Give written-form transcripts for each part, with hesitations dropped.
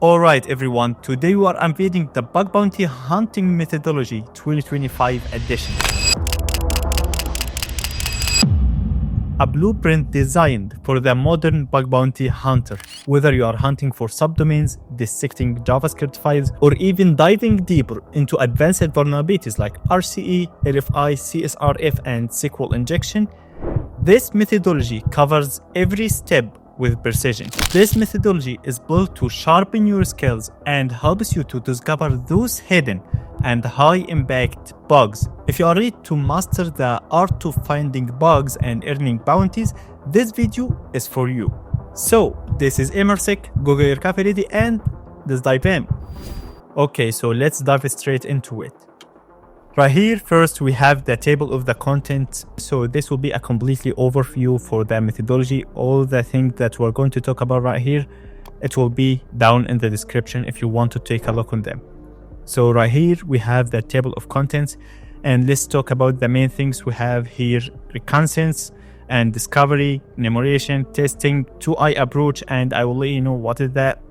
Alright everyone, today we are unveiling the Bug Bounty Hunting Methodology 2025 edition. A blueprint designed for the modern bug bounty hunter. Whether you are hunting for subdomains, dissecting JavaScript files, or even diving deeper into advanced vulnerabilities like RCE, RFI, CSRF, and SQL Injection, this methodology covers every step with precision. This methodology is built to sharpen your skills and helps you to discover those hidden and high-impact bugs. If you are ready to master the art of finding bugs and earning bounties, this video is for you. So, this is AmrSec, Google your coffee ready, and let's dive in. Okay, so let's dive straight into it. Right here, first we have the table of the content. So this will be a completely overview for the methodology. All the things that we're going to talk about right here, it will be down in the description if you want to take a look on them. So right here, we have the table of contents, and let's talk about the main things we have here: reconnaissance and discovery, enumeration, testing, 2i approach, and I will let you know what is that,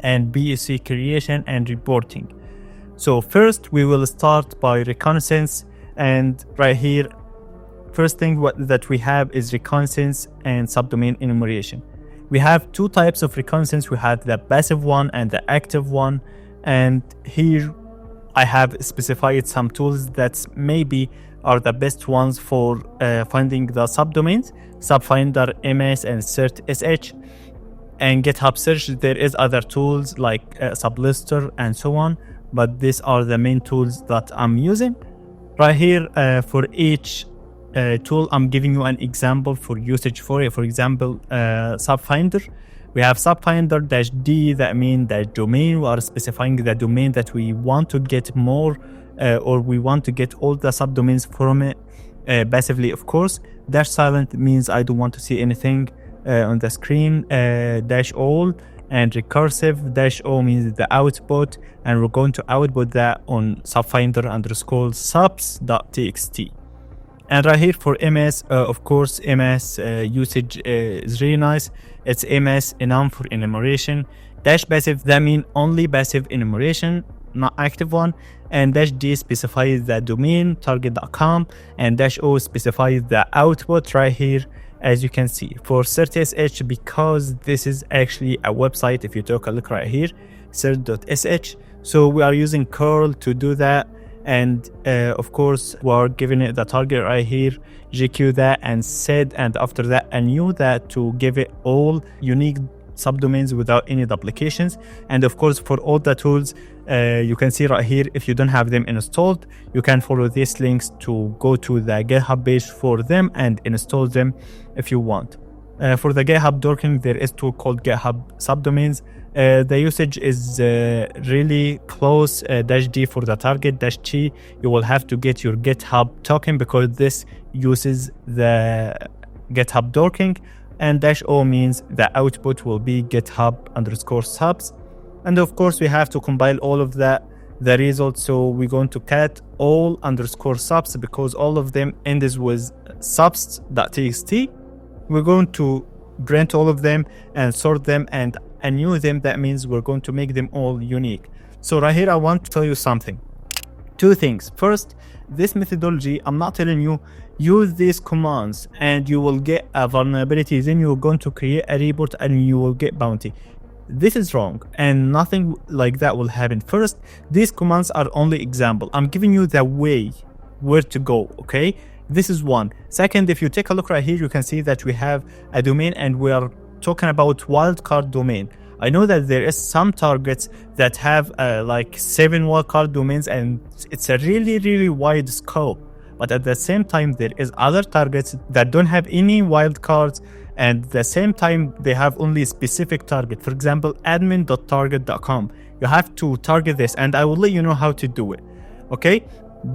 and BSC creation and reporting. So first we will start by reconnaissance, and right here, first thing that we have is reconnaissance and subdomain enumeration. We have two types of reconnaissance. We have the passive one and the active one, and here I have specified some tools that maybe are the best ones for finding the subdomains: Subfinder, MS, and CertSH. And GitHub search, there is other tools like Sublister and so on, but these are the main tools that I'm using. Right here, for each tool, I'm giving you an example for usage for it. For example, Subfinder. We have Subfinder-D, that means the domain. We are specifying the domain that we want to get more, or we want to get all the subdomains from it, passively, of course. -silent means I don't want to see anything on the screen. -all. And recursive -o means the output, and we're going to output that on subfinder _ subs.txt. And right here for MS, of course, MS usage is really nice. It's MS enum for enumeration. -passive, that means only passive enumeration, not active one. And -d specifies the domain, target.com, and -o specifies the output right here. As you can see, for CertSH, because this is actually a website, if you take a look right here, cert.sh, so we are using curl to do that. And of course, we're giving it the target right here, GQ that, and set, and after that a new that to give it all unique subdomains without any duplications. And of course, for all the tools, you can see right here, if you don't have them installed, you can follow these links to go to the GitHub page for them and install them if you want. For the GitHub docking, there is a tool called GitHub Subdomains. The usage is really close. -d for the target, -t you will have to get your GitHub token because this uses the GitHub docking, and -o means the output will be GitHub _ subs. And of course, we have to compile all of that, the results. So we're going to cat all _ subs because all of them ends with subs.txt. We're going to print all of them and sort them and anew them. That means we're going to make them all unique. So right here, I want to tell you something. Two things. First, this methodology, I'm not telling you use these commands and you will get a vulnerability, then you're going to create a report and you will get bounty. This is wrong, and nothing like that will happen. First, these commands are only example. I'm giving you the way where to go, okay? This is one. Second, if you take a look right here, you can see that we have a domain and we are talking about wildcard domain. I know that there is some targets that have like 7 wildcard domains, and it's a really wide scope. But at the same time, there is other targets that don't have any wildcards, and at the same time, they have only a specific target. For example, admin.target.com. You have to target this, and I will let you know how to do it. Okay,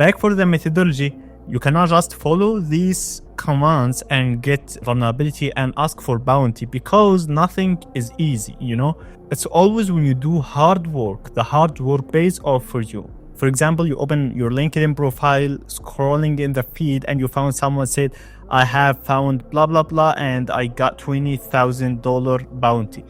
back for the methodology. You cannot just follow these commands and get vulnerability and ask for bounty, because nothing is easy, you know? It's always when you do hard work, the hard work pays off for you. For example, you open your LinkedIn profile, scrolling in the feed, and you found someone said, I have found blah, blah, blah, and I got $20,000 bounty.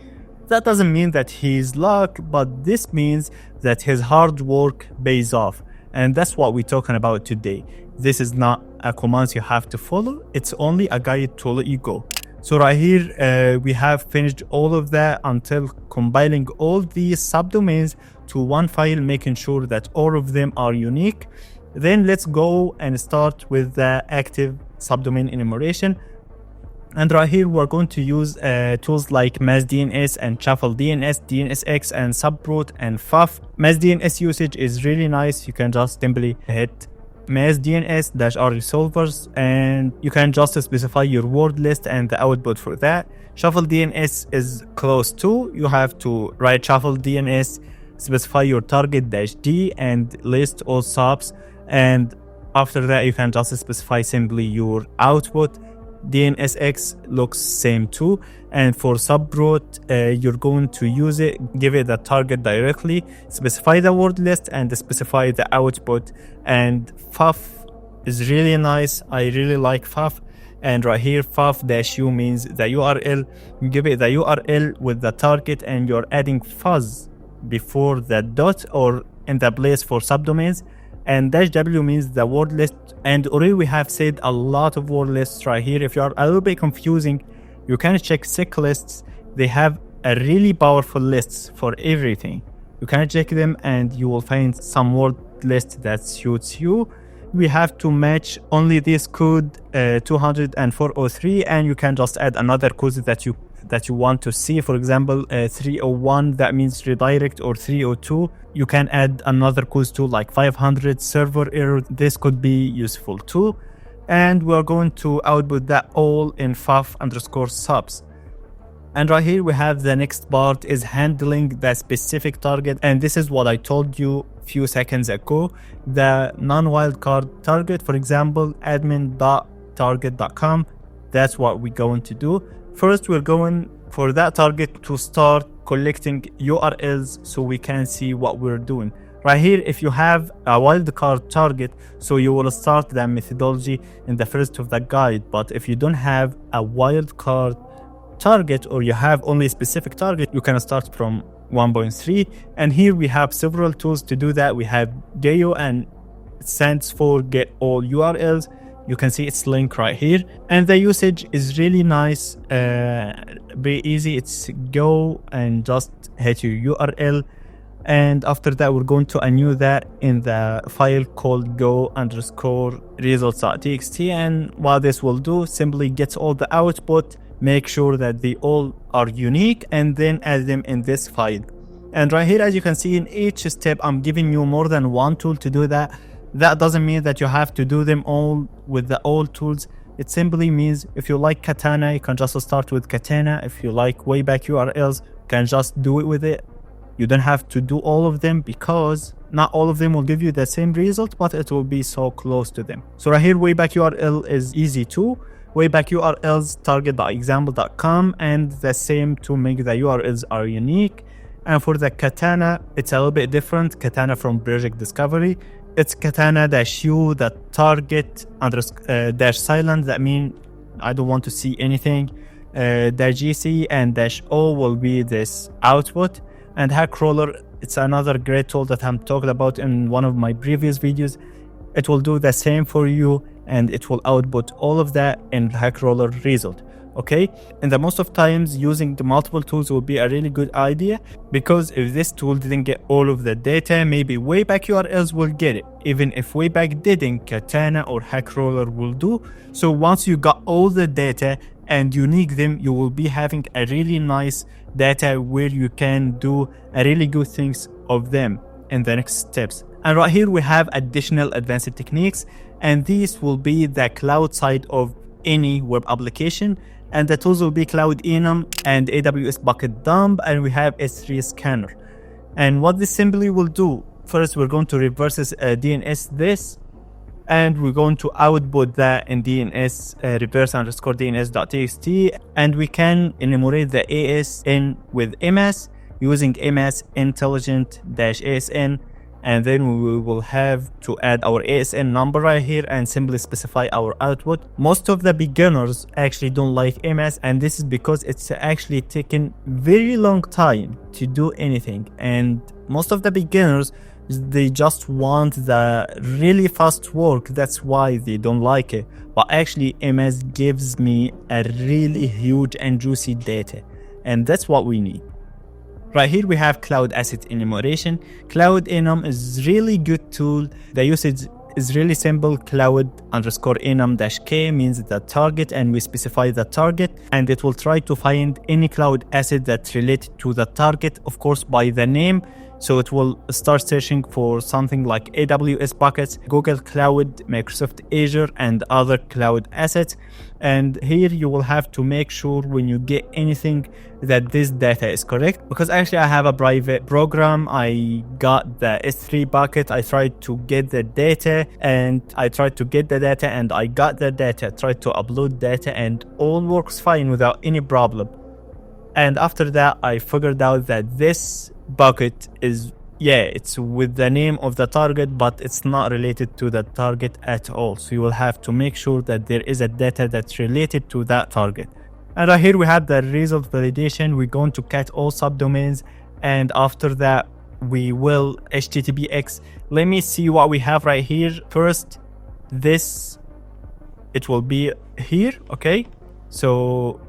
that doesn't mean that he's luck, but this means that his hard work pays off. And that's what we're talking about today. This is not a command you have to follow. It's only a guide to let you go. So right here, we have finished all of that until compiling all these subdomains to one file, making sure that all of them are unique. Then let's go and start with the active subdomain enumeration. And right here, we're going to use tools like MassDNS and Shuffle DNS, DNSX, and Subroot and FUF. MassDNS usage is really nice. You can just simply hit MassDNS-R resolvers, and you can just specify your word list and the output for that. Shuffle DNS is close to. You have to write Shuffle DNS, specify your target -D, and list all subs. And after that, you can just specify simply your output. DNSX looks same too, and for subroot you're going to use it, give it the target directly, specify the word list and specify the output. And FUF is really nice. I really like FUF. And right here, FUF-U means the URL. You give it the URL with the target, and you're adding fuzz before the dot or in the place for subdomains. And -W means the word list. And already we have said a lot of word lists right here. If you are a little bit confusing, you can check SEC lists. They have a really powerful lists for everything. You can check them and you will find some word list that suits you. We have to match only this code 204.03, and you can just add another code that you want to see. For example, 301, that means redirect, or 302. You can add another code too, like 500 server error. This could be useful too. And we're going to output that all in FUF_subs. And right here we have the next part is handling the specific target. And this is what I told you a few seconds ago. The non-wildcard target, for example, admin.target.com. That's what we're going to do. First, we're going for that target to start collecting URLs so we can see what we're doing. Right here, if you have a wildcard target, so you will start that methodology in the first of the guide. But if you don't have a wildcard target, or you have only a specific target, you can start from 1.3. And here we have several tools to do that. We have GEO, and it stands for Get All URLs. You can see its link right here, and the usage is really nice, very easy. It's go and just hit your URL, and after that we're going to undo that in the file called go_results.txt. And what this will do, simply gets all the output, make sure that they all are unique, and then add them in this file. And right here, as you can see, in each step I'm giving you more than one tool to do that. That doesn't mean that you have to do them all with the old tools. It simply means if you like Katana, you can just start with Katana. If you like Wayback URLs, you can just do it with it. You don't have to do all of them, because not all of them will give you the same result, but it will be so close to them. So right here, Wayback URL is easy too. Wayback URLs target.example.com, and the same to make the URLs are unique. And for the Katana, it's a little bit different. Katana from Project Discovery. It's Katana-U, the target dash silent. That means I don't want to see anything. -GC and -O will be this output. And Hackroller, it's another great tool that I'm talking about in one of my previous videos. It will do the same for you, and it will output all of that in Hackroller result. Okay, and the most of times using the multiple tools will be a really good idea, because if this tool didn't get all of the data, maybe Wayback URLs will get it. Even if Wayback didn't, Katana or Hackroller will do. So once you got all the data and unique them, you will be having a really nice data where you can do a really good things of them in the next steps. And right here we have additional advanced techniques, and these will be the cloud side of any web application. And the tools will be Cloud Enum and AWS Bucket Dump, and we have S3 Scanner. And what this simply will do, first we're going to reverse DNS this, and we're going to output that in DNS reverse_DNS.txt, and we can enumerate the ASN with MS using MS intelligent-ASN and then we will have to add our ASN number right here and simply specify our output. Most of the beginners actually don't like MS, and this is because it's actually taken very long time to do anything, and most of the beginners, they just want the really fast work. That's why they don't like it. But actually MS gives me a really huge and juicy data, and that's what we need. Right here we have Cloud Asset Enumeration. Cloud Enum is really good tool. The usage is really simple. Cloud_enum-k means the target, and we specify the target, and it will try to find any cloud asset that's related to the target, of course by the name. So it will start searching for something like AWS buckets, Google Cloud, Microsoft Azure, and other cloud assets. And here you will have to make sure when you get anything that this data is correct. Because actually I have a private program. I got the S3 bucket. I tried to get the data and I got the data, tried to upload data, and all works fine without any problem. And after that, I figured out that this bucket is, it's with the name of the target, but it's not related to the target at all. So you will have to make sure that there is a data that's related to that target. And right here we have the result validation. We're going to cat all subdomains, and after that we will HTTPX. Let me see what we have right here. First, it will be here, okay? So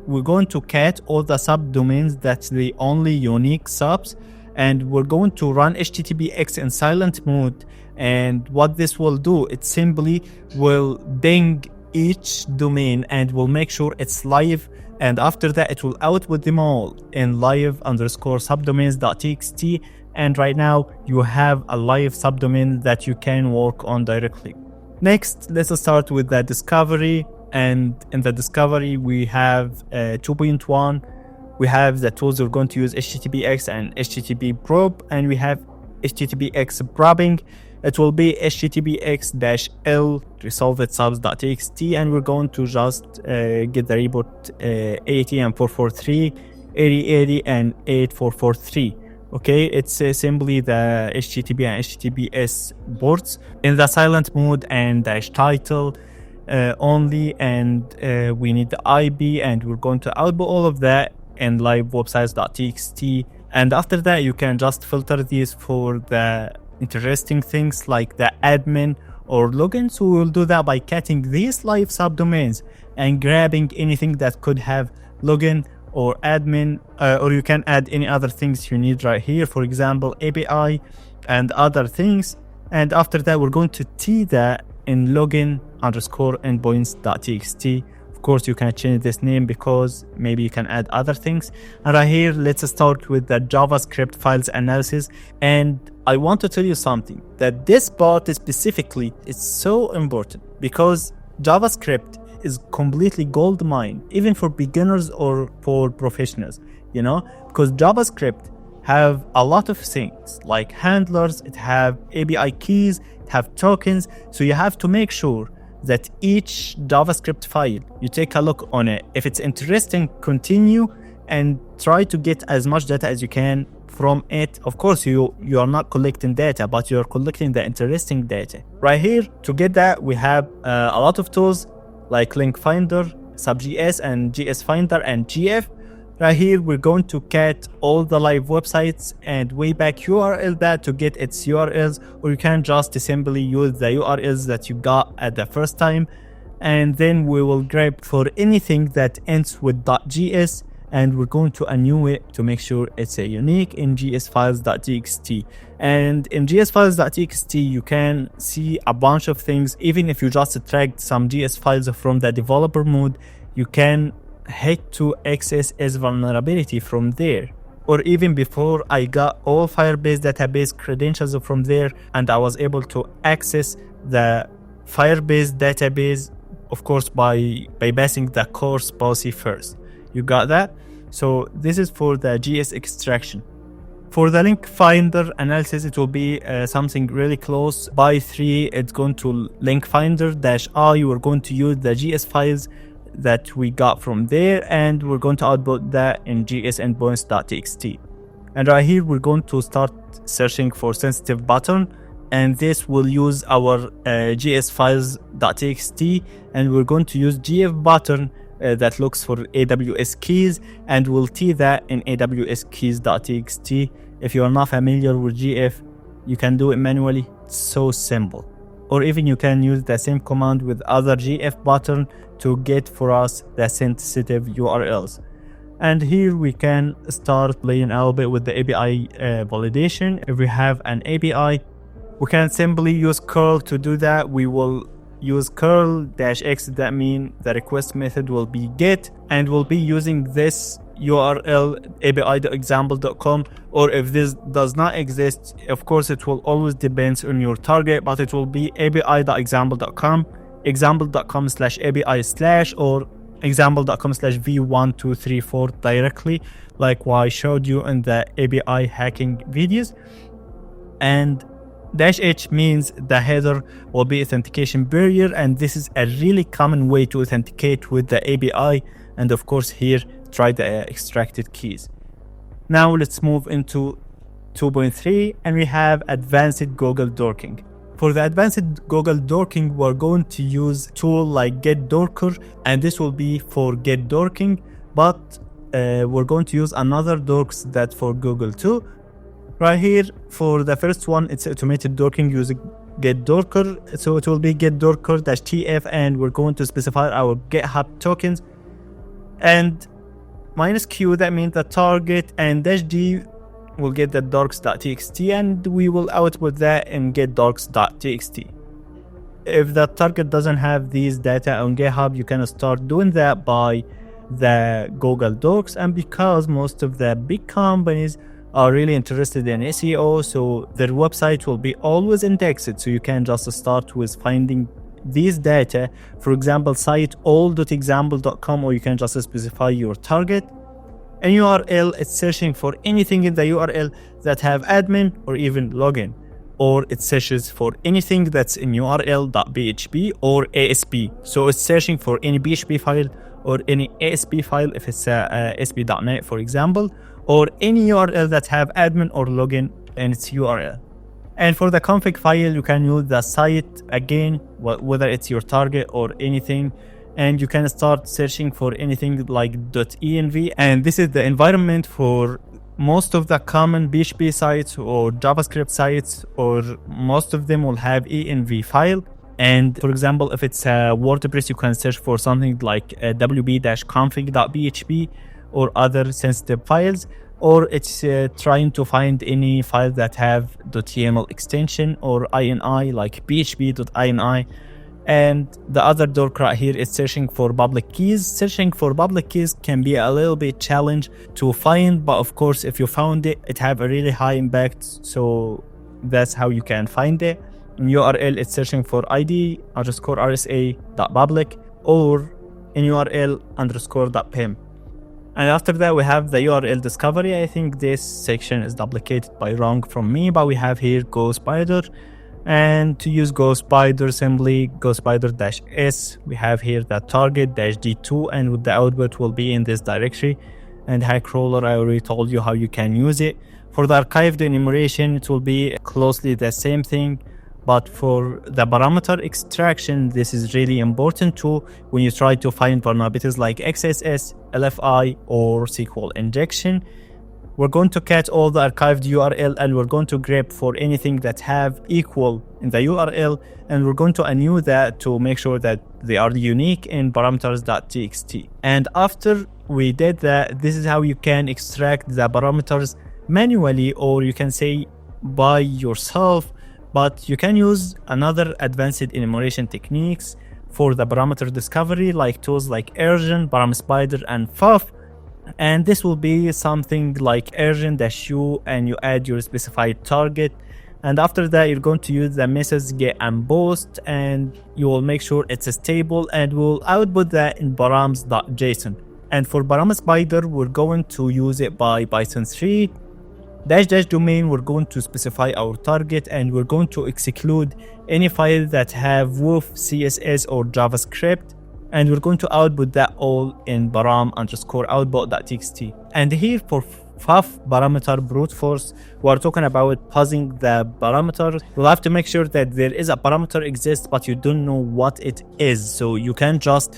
we're going to cat all the subdomains, that's the only unique subs, and we're going to run HTTPX in silent mode. And what this will do, it simply will ding each domain and will make sure it's live, and after that it will output them all in live_subdomains.txt. and right now you have a live subdomain that you can work on directly. Next, let's start with the discovery. And in the discovery we have 2.1. we have the tools we're going to use, HTTPX and HTTP probe, and we have HTTPX probing. It will be HTTPX-L resolved subs.txt, and we're going to just get the report 80 and 443, 8080 and 8443. Okay, it's simply the HTTP and HTTPS ports in the silent mode and dash title only, and we need the IB, and we're going to output all of that in live websites.txt. And after that you can just filter these for the interesting things like the admin or login. So we'll do that by catting these live subdomains and grabbing anything that could have login or admin, or you can add any other things you need right here, for example API and other things. And after that we're going to tee that in login_endpoints.txt. Of course you can change this name because maybe you can add other things. And right here let's start with the JavaScript files analysis. And I want to tell you something, that this part specifically is so important because JavaScript is completely gold mine, even for beginners or for professionals, you know, because JavaScript have a lot of things like handlers, it have API keys, it have tokens. So you have to make sure that each JavaScript file, you take a look on it. If it's interesting, continue and try to get as much data as you can from it. Of course, you are not collecting data, but you're collecting the interesting data. Right here, to get that, we have a lot of tools like Link Finder, Sub.js, and JS Finder, and GF. Right here, we're going to cat all the live websites and wayback URL that to get its URLs, or you can just simply use the URLs that you got at the first time. And then we will grab for anything that ends with .gs, and we're going to enum it to make sure it's a unique in gsfiles.txt. And in gsfiles.txt, you can see a bunch of things. Even if you just extract some GS files from the developer mode, you can head to access as vulnerability from there. Or even before, I got all Firebase database credentials from there, and I was able to access the Firebase database, of course, by bypassing the course policy first. You got that? So this is for the GS extraction. For the link finder analysis, it will be something really close. By 3, it's going to link finder -i. We're going to use the GS files that we got from there, and we're going to output that in gsendpoints.txt. And right here, we're going to start searching for sensitive pattern. And this will use our GS files.txt, and we're going to use GF pattern that looks for AWS keys, and we'll t that in AWS keys.txt. If you are not familiar with GF, you can do it manually. It's so simple. Or even you can use the same command with other GF pattern to get for us the sensitive URLs. And here we can start playing a little bit with the API validation. If we have an API, we can simply use curl to do that. We will use curl-x, that means the request method will be get, and we'll be using this URL api.example.com, or if this does not exist, of course it will always depend on your target, but it will be api.example.com, example.com/api/ or example.com/v1234 directly, like what I showed you in the API hacking videos. And -h means the header will be authentication barrier, and this is a really common way to authenticate with the API. And of course here, try the extracted keys. Now let's move into 2.3, and we have advanced Google dorking. For the advanced Google dorking, we're going to use a tool like getDorker, and this will be for get dorking, but we're going to use another dorks that for Google too. Right here, for the first one, it's automated dorking using getDorker. So it will be getDorker-tf, and we're going to specify our GitHub tokens. And -q, that means the target, and -d will get the dorks.txt, and we will output that in getDorks.txt. If the target doesn't have these data on GitHub, you can start doing that by the Google Docs. And because most of the big companies are really interested in SEO, so their website will be always indexed, so you can just start with finding these data. For example, cite all.example.com, or you can just specify your target. An URL, it's searching for anything in the URL that have admin or even login, or it searches for anything that's in url.php or ASP. So it's searching for any PHP file or any ASP file if it's ASP.NET, for example, or any URL that have admin or login in its URL. And for the config file, you can use the site again, whether it's your target or anything, and you can start searching for anything like .env. And this is the environment for most of the common PHP sites or JavaScript sites, or most of them will have env file. And for example, if it's WordPress, you can search for something like wp-config.php or other sensitive files, or it's trying to find any file that have .yaml extension or ini, like php.ini. And the other dork right here is searching for public keys. Searching for public keys can be a little bit challenge to find, but of course, if you found it, it have a really high impact. So that's how you can find it. In URL, it's searching for id_rsa.public or in URL_.pem. And after that, we have the URL discovery. I think this section is duplicated by wrong from me, but we have here GoSpider. And to use GoSpider, simply GoSpider-s. We have here the target-d2, and with the output will be in this directory. And Hackroller, I already told you how you can use it. For the archived enumeration, it will be closely the same thing. But for the parameter extraction, this is really important too when you try to find vulnerabilities like XSS, LFI, or SQL Injection. We're going to catch all the archived URL, and we're going to grep for anything that have equal in the URL, and we're going to undo that to make sure that they are unique in parameters.txt. And after we did that, this is how you can extract the parameters manually, or you can say by yourself. But you can use another advanced enumeration techniques for the parameter discovery, like tools like Ergen, ParamSpider, and FUF. And this will be something like Ergen-u, and you add your specified target. And after that, you're going to use the methods get and post, and you will make sure it's stable, and we'll output that in params.json. And for ParamSpider, we're going to use it by Python 3. --domain, we're going to specify our target, and we're going to exclude any file that have woof, CSS, or JavaScript, and we're going to output that all in param_output.txt. And here FAF parameter brute force. We're talking about pausing the parameter. You'll have to make sure that there is a parameter exists, but you don't know what it is. So you can't just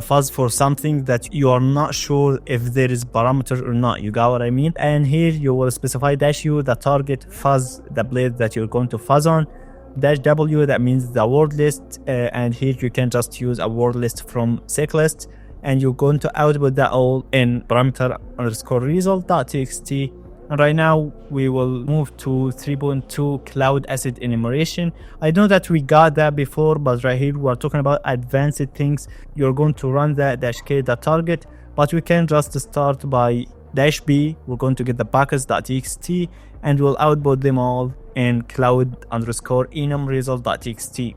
fuzz for something that you are not sure if there is parameter or not. You got what I mean? And here you will specify -u, the target, fuzz, the blade that you're going to fuzz on. -w, that means the word list, and here you can just use a word list from seclist, and you're going to output that all in parameter_result.txt. And right now we will move to 3.2 cloud asset enumeration. I know that we got that before, but right here we're talking about advanced things. You're going to run that -k the target, but we can just start by -b. We're going to get the packets.txt, and we'll output them all in cloud_enum result.txt.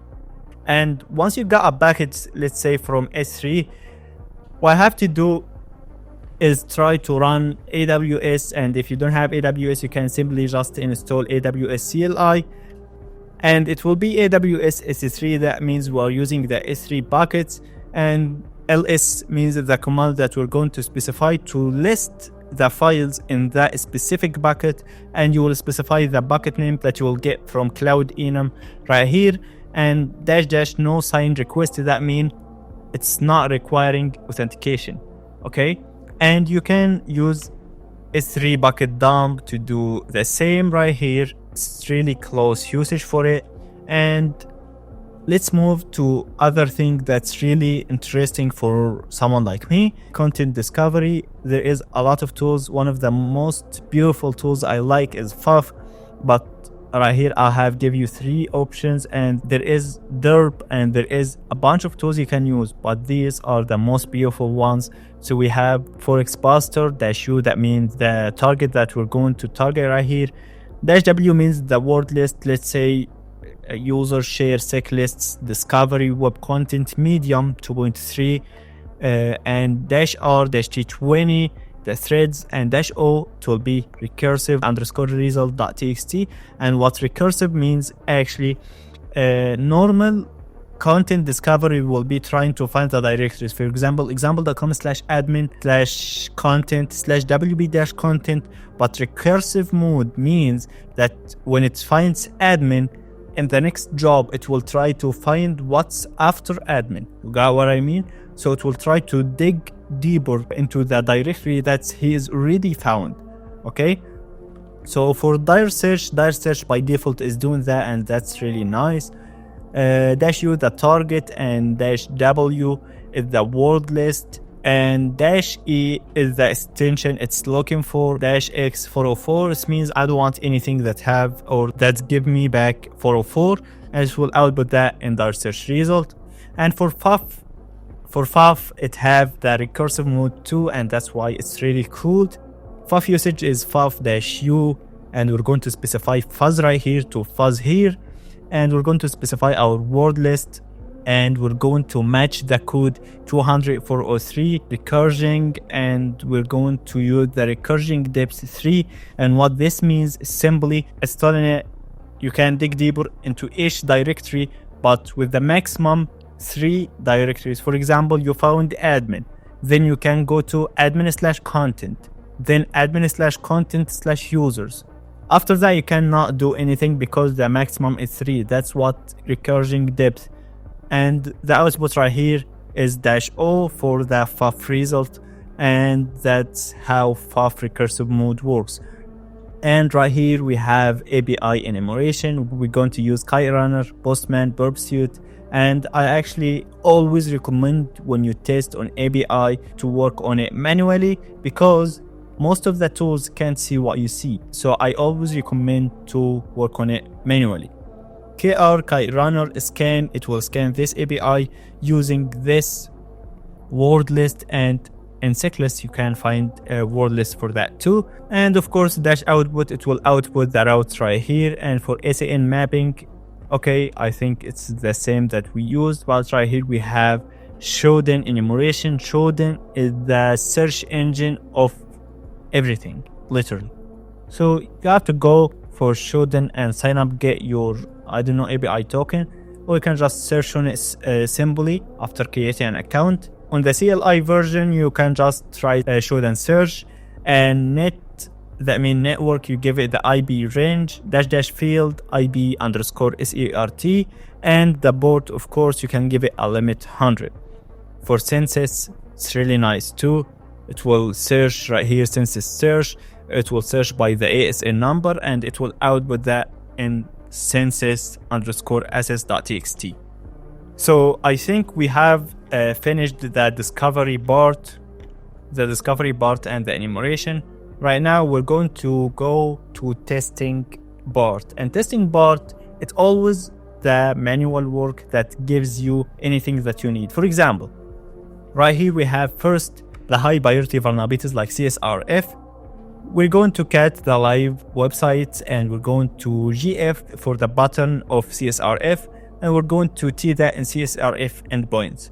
And once you got a packet, let's say from S3, what I have to do is try to run AWS, and if you don't have AWS, you can simply just install AWS CLI, and it will be AWS S3. That means we're using the S3 buckets, and ls means the command that we're going to specify to list the files in that specific bucket, and you will specify the bucket name that you will get from cloud enum right here, and -- no sign request. That means it's not requiring authentication. Okay, and you can use S3 bucket dump to do the same right here. It's really close usage for it. And let's move to other thing that's really interesting for someone like me, content discovery. There is a lot of tools. One of the most beautiful tools I like is FAF, but right here I have give you 3 options, and there is derp, and there is a bunch of tools you can use, but these are the most beautiful ones. So we have forex buster -u, that means the target that we're going to target right here. -w means the word list, let's say user share sec lists, discovery, web content, medium 2.3, and -r -t20, the threads, and -o it will be recursive _result.txt. And what recursive means, actually normal content discovery will be trying to find the directories. For example, example.com/admin/wb-content, but recursive mode means that when it finds admin, in the next job it will try to find what's after admin. You got what I mean? So it will try to dig deeper into the directory that he is already found. Okay, so for dir search by default is doing that, and that's really nice. -u the target, and -w is the word list, and -e is the extension it's looking for. -x 404, it means I don't want anything that have or that give me back 404, and it will output that in the search result. And for FAF it have the recursive mode too, and that's why it's really cool. FAF usage is FAF-u, and we're going to specify fuzz right here to fuzz here, and we're going to specify our word list, and we're going to match the code 200-403 recursion, and we're going to use the recursion depth 3. And what this means is simply it's telling it you can dig deeper into each directory, but with the maximum 3 directories. For example, you found admin, then you can go to admin/content, then admin/content/users. After that you cannot do anything because the maximum is 3. That's what recursion depth. And the output right here is -o for the FAF result, and that's how FAF recursive mode works. And right here we have API enumeration. We're going to use KiteRunner, Postman, Burpsuite, and I actually always recommend when you test on API to work on it manually, because most of the tools can't see what you see. So I always recommend to work on it manually. KiteRunner scan, it will scan this API using this word list, and in seclist you can find a word list for that too. And of course -output, it will output the routes right here. And for SAN mapping, okay, I think it's the same that we used, but right here we have Shodan enumeration. Shodan is the search engine of everything, literally. So you have to go for Shodan and sign up, get your, I don't know, API token, or you can just search on it simply after creating an account. On the CLI version, you can just try Shodan search, and net the main network, you give it the IP range, -- field, IP _ SERT, and the port, of course, you can give it a limit 100. For census, it's really nice too. It will search right here, census search. It will search by the ASN number and it will output that in census_ss.txt. So I think we have finished the discovery part and the enumeration. Right now we're going to go to testing part. And testing part, it's always the manual work that gives you anything that you need. For example, right here we have first the high priority vulnerabilities like CSRF. We're going to cat the live websites and we're going to GF for the button of CSRF, and we're going to T that in CSRF endpoints.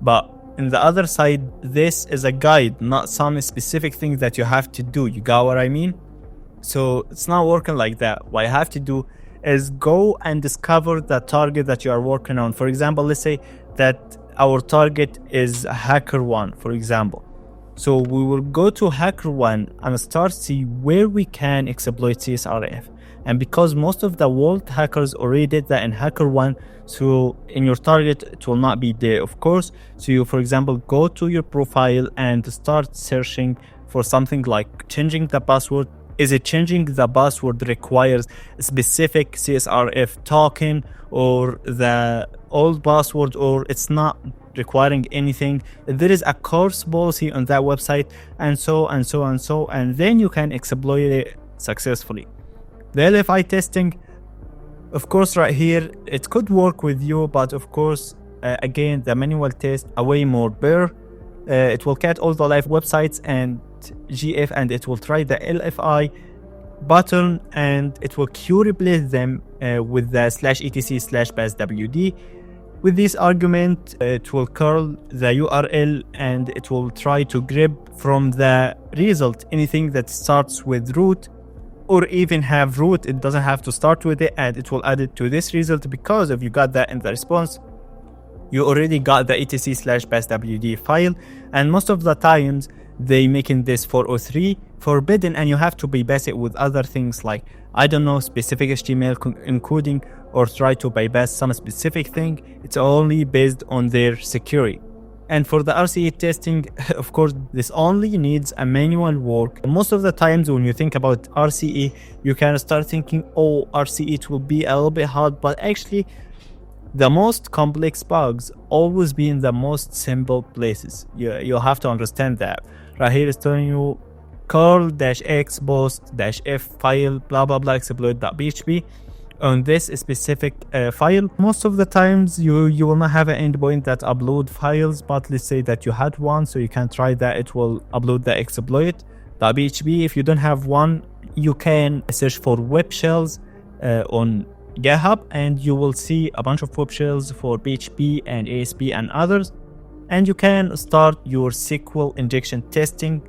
But on the other side, this is a guide, not some specific thing that you have to do. You got what I mean? So it's not working like that. What you have to do is go and discover the target that you are working on. For example, let's say that our target is HackerOne, for example. So we will go to HackerOne and start see where we can exploit CSRF. And because most of the world hackers already did that in HackerOne, so in your target, it will not be there, of course. So you, for example, go to your profile and start searching for something like changing the password. Is it changing the password requires a specific CSRF token or the old password, or it's not requiring anything? There is a course policy on that website, and so, and then you can exploit it successfully. The LFI testing, of course, right here, it could work with you, but of course, again, the manual test are way more better. It will cat all the live websites and GF, and it will try the LFI button, and it will queue replace them with the /etc/passwd. With this argument, it will curl the URL and it will try to grab from the result anything that starts with root, or even have root. It doesn't have to start with it, and it will add it to this result, because if you got that in the response, you already got the etc/passwd file. And most of the times they making this 403 forbidden, and you have to bypass it with other things like, I don't know, specific HTML encoding, or try to bypass some specific thing. It's only based on their security. And for the RCE testing, of course, this only needs a manual work. Most of the times when you think about RCE, you can start thinking, oh, RCE, it will be a little bit hard, but actually the most complex bugs always be in the most simple places. You'll have to understand that. Right here is telling you curl-x post-f file blah blah blah exploit.php on this specific file. Most of the times you will not have an endpoint that upload files, but let's say that you had one, so you can try that. It will upload the exploit.php. If you don't have one, you can search for web shells on GitHub, and you will see a bunch of web shells for PHP and ASP and others. And you can start your SQL injection testing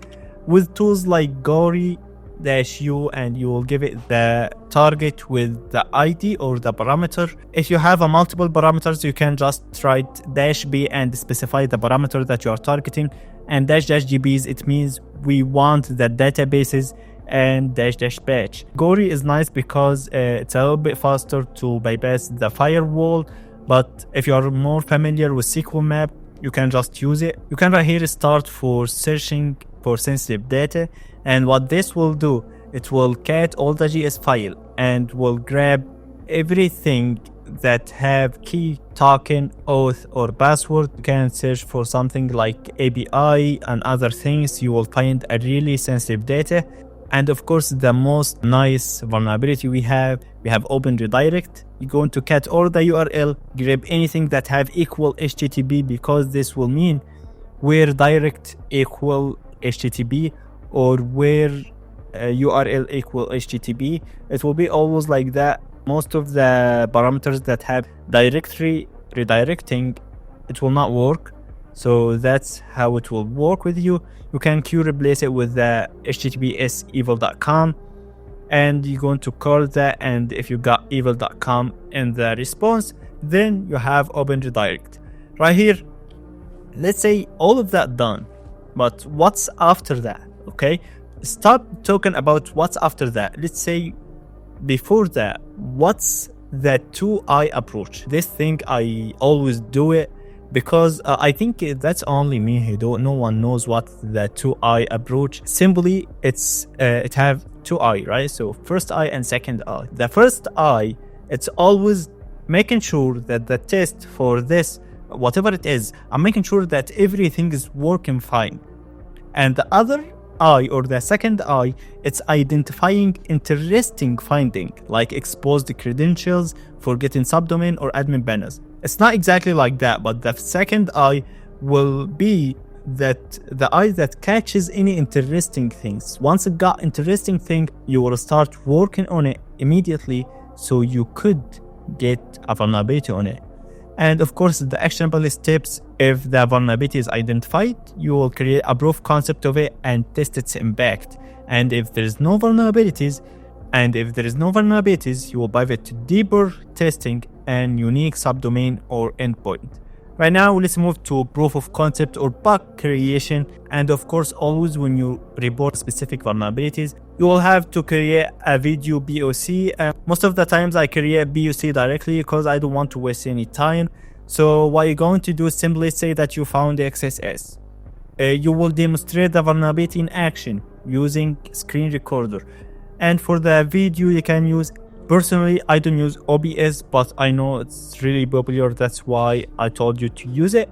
with tools like Gory-U, and you will give it the target with the ID or the parameter. If you have a multiple parameters, you can just write -b and specify the parameter that you are targeting. And -gbs, it means we want the databases, and --batch. Gory is nice because it's a little bit faster to bypass the firewall, but if you are more familiar with SQL map, you can just use it. You can right here start for searching for sensitive data, and what this will do, it will cat all the GS file and will grab everything that have key token, auth, or password. You can search for something like API and other things. You will find a really sensitive data. And of course, the most nice vulnerability we have open redirect. You're going to cat all the URL, grab anything that have equal HTTP, because this will mean where direct equal HTTP or where URL equal HTTP. It will be always like that. Most of the parameters that have directory redirecting, it will not work. So that's how it will work with you. You can queue replace it with the https evil.com, and you're going to call that, and if you got evil.com in the response, then you have open redirect. Right here, let's say all of that done, but what's after that? Okay, stop talking about what's after that. Let's say before that, what's the 2i approach? This thing I always do it because I think that's only me who do. No one knows what the 2i approach. Simply, it have 2i, right? So first I and second I. The first I, it's always making sure that the test for this, whatever it is, I'm making sure that everything is working fine. And the other I, or the second I, it's identifying interesting finding, like exposed credentials, forgetting subdomain, or admin banners. It's not exactly like that, but the second I will be that the eye that catches any interesting things. Once it got interesting thing, you will start working on it immediately, so you could get a vulnerability on it. And of course, the actionable steps, if the vulnerability is identified, you will create a proof concept of it and test its impact. And if there is no vulnerabilities, you will pivot to deeper testing and unique subdomain or endpoint. Right now, let's move to proof of concept or bug creation. And of course, always when you report specific vulnerabilities, you will have to create a video POC. Most of the times I create POC directly because I don't want to waste any time. So what you're going to do is simply say that you found XSS. You will demonstrate the vulnerability in action using screen recorder. And for the video, you can use, personally, I don't use OBS, but I know it's really popular. That's why I told you to use it.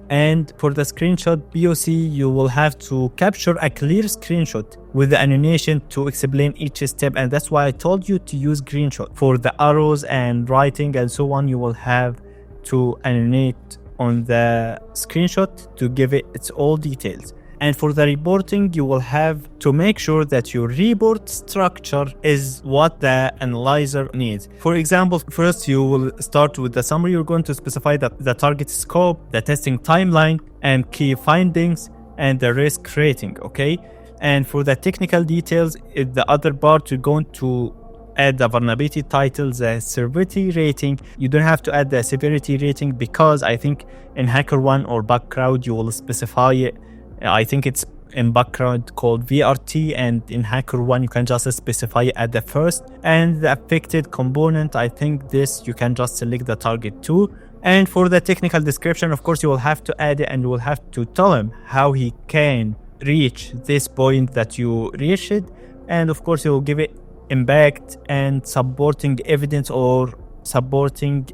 And for the screenshot POC, you will have to capture a clear screenshot with the animation to explain each step. And that's why I told you to use screenshot. For the arrows and writing and so on, you will have to animate on the screenshot to give it its all details. And for the reporting, you will have to make sure that your report structure is what the analyzer needs. For example, first you will start with the summary. You're going to specify the target scope, the testing timeline, and key findings, and the risk rating, okay? And for the technical details, in the other part, you're going to add the vulnerability title, the severity rating. You don't have to add the severity rating because I think in HackerOne or Bugcrowd, you will specify it. I think it's in Bugcrowd called VRT, and in HackerOne you can just specify it at the first. And the affected component, I think this you can just select the target too. And for the technical description, of course, you will have to add it, and you will have to tell him how he can reach this point that you reached. And of course, you will give it impact and supporting evidence or supporting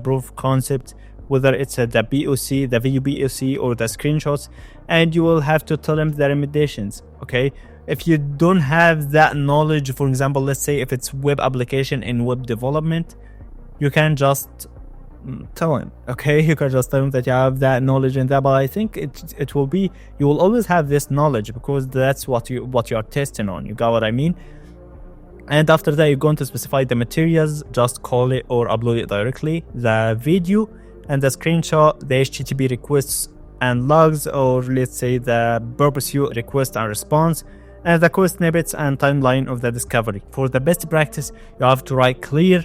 proof concept, whether it's the POC, the video POC, or the screenshots. And you will have to tell them the recommendations, okay? If you don't have that knowledge, for example, let's say if it's web application in web development, you can just tell him, okay? You can just tell him that you have that knowledge in that, but I think it will be, you will always have this knowledge because that's what you are testing on, you got what I mean? And after that, you're going to specify the materials, just call it or upload it directly, the video and the screenshot, the HTTP requests and logs, or let's say the purpose you request and response, and the code snippets and timeline of the discovery. For the best practice, you have to write clear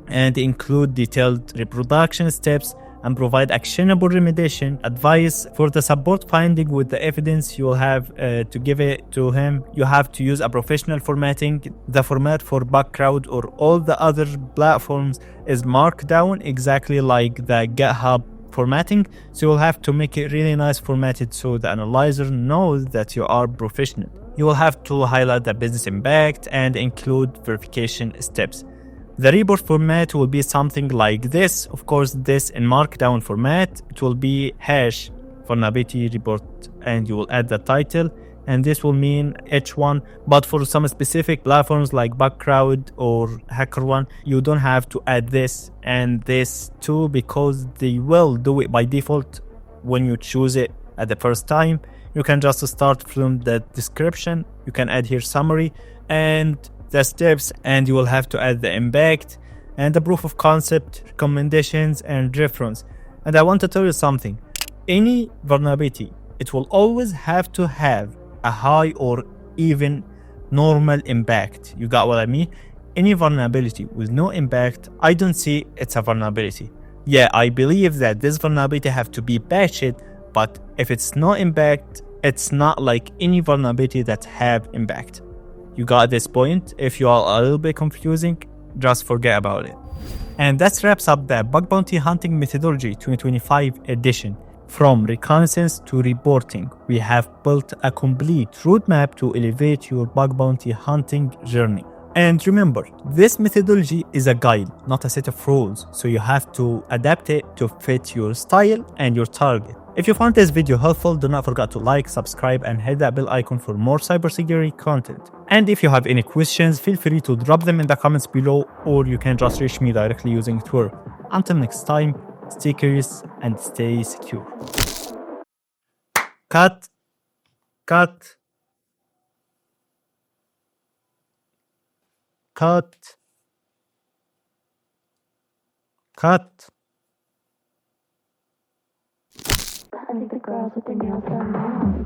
and include detailed reproduction steps and provide actionable remediation advice. For the support finding with the evidence, you will have to give it to him. You have to use a professional formatting. The format for Bugcrowd or all the other platforms is Markdown, exactly like the GitHub formatting. So you'll have to make it really nice formatted so the analyzer knows that you are professional. You will have to highlight the business impact and include verification steps. The report format will be something like this. Of course, this in Markdown format, it will be hash vulnerability report, and you will add the title, and this will mean H1. But for some specific platforms like Bugcrowd or HackerOne, you don't have to add this and this too, because they will do it by default when you choose it at the first time. You can just start from the description. You can add here summary and the steps, and you will have to add the impact and the proof of concept, recommendations, and reference. And I want to tell you something. Any vulnerability, it will always have to have a high or even normal impact. You got what I mean? Any vulnerability with no impact, I don't see it's a vulnerability. Yeah, I believe that this vulnerability have to be patched, but if it's no impact, It's not like any vulnerability that have impact. You got this point? If you are a little bit confusing, just forget about it. And that wraps up the Bug Bounty Hunting Methodology 2025 edition. From reconnaissance to reporting, we have built a complete roadmap to elevate your bug bounty hunting journey. And remember, this methodology is a guide, not a set of rules, so you have to adapt it to fit your style and your target. If you found this video helpful, do not forget to like, subscribe, and hit that bell icon for more cybersecurity content. And if you have any questions, feel free to drop them in the comments below, or you can just reach me directly using Twitter. Until next time, stay curious and stay secure. Cut. Cut. Cut. Cut. I think the girls with their nails done now.